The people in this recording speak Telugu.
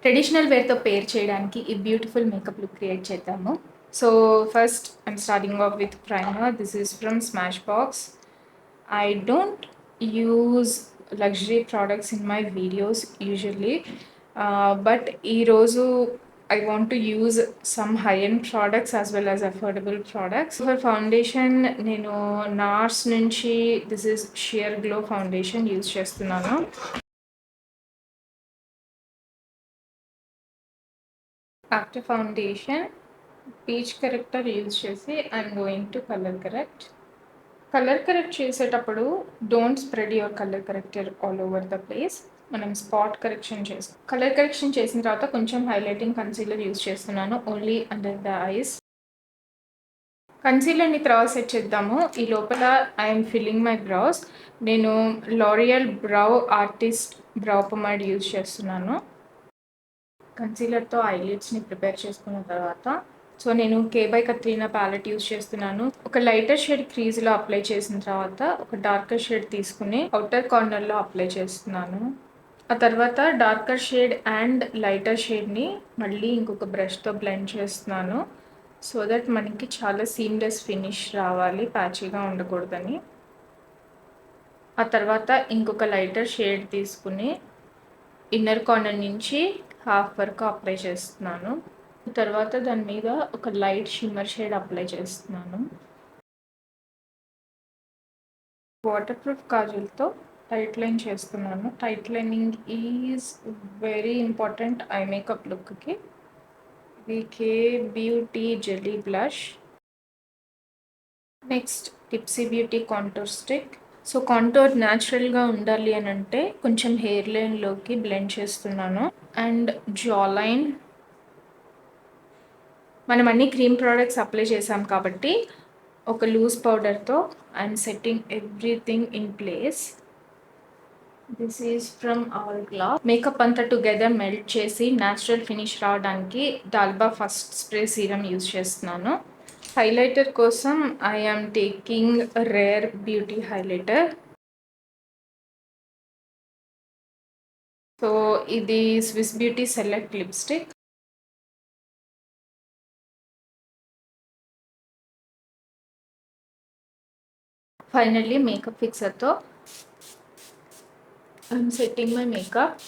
ట్రెడిషనల్ వేర్‌తో పేర్ చేయడానికి ఈ బ్యూటిఫుల్ మేకప్ లుక్ క్రియేట్ చేద్దాము. So, first I'm starting off with primer. This is from Smashbox. I don't use luxury products in my videos usually, but ఈరోజు I want to use some high-end products as well as affordable products. For foundation నేను NARS నుంచి this is sheer glow foundation use చేస్తున్నాను. After foundation peach corrector use చేసి I'm going to colour correct. Colour correct చేసేటప్పుడు don't spread your colour corrector all over the place. మనం స్పాట్ కరెక్షన్ చేస్తాం. కలర్ కరెక్షన్ చేసిన తర్వాత కొంచెం హైలైటింగ్ కన్సీలర్ యూజ్ చేస్తున్నాను ఓన్లీ అండర్ ద ఐస్. కన్సీలర్ని తర్వాత సెట్ చేద్దాము. ఈ లోపల ఐఎమ్ ఫిల్లింగ్ మై బ్రౌస్. నేను లారియల్ బ్రౌ ఆర్టిస్ట్ బ్రౌ పొమైడ్ యూజ్ చేస్తున్నాను. కన్సీలర్తో ఐలిడ్స్ని ప్రిపేర్ చేసుకున్న తర్వాత సో నేను కే బై కత్రీనా ప్యాలెట్ యూజ్ చేస్తున్నాను. ఒక లైటర్ షేడ్ క్రీజ్లో అప్లై చేసిన తర్వాత ఒక డార్కర్ షేడ్ తీసుకుని అవుటర్ కార్నర్లో అప్లై చేస్తున్నాను. ఆ తర్వాత డార్కర్ షేడ్ అండ్ లైటర్ షేడ్ని మళ్ళీ ఇంకొక బ్రష్తో బ్లెండ్ చేస్తున్నాను. సో దట్ మనకి చాలా సీమ్లెస్ ఫినిష్ రావాలి, ప్యాచీగా ఉండకూడదని. ఆ తర్వాత ఇంకొక లైటర్ షేడ్ తీసుకుని ఇన్నర్ కార్నర్ నుంచి హాఫ్ వరకు అప్లై చేస్తున్నాను. తర్వాత దాని మీద ఒక లైట్ షిమ్మర్ షేడ్ అప్లై చేస్తున్నాను. వాటర్ ప్రూఫ్ కాజల్తో టైట్ లైన్ చేస్తున్నాను. Tight lining is very important eye makeup లుక్కి. ఇది K beauty jelly blush. Next tipsy beauty contour stick. So contour న్యాచురల్గా ఉండాలి అని అంటే కొంచెం హెయిర్ లైన్లోకి బ్లెండ్ చేస్తున్నాను. And jaw line. మనం అన్ని క్రీమ్ ప్రోడక్ట్స్ అప్లై చేసాం కాబట్టి ఒక లూజ్ పౌడర్తో I'm setting everything in place. This is from Hourglass. Makeup అంతా టుగెదర్ మెల్ట్ చేసి న్యాచురల్ ఫినిష్ రావడానికి డాల్బా ఫస్ట్ స్ప్రే సీరం యూజ్ చేస్తున్నాను. హైలైటర్ కోసం I am taking rare beauty highlighter. So ఇది Swiss beauty select lipstick. Finally makeup ఫిక్సర్తో ఐఎమ్ సెట్టింగ్ మై మేకప్.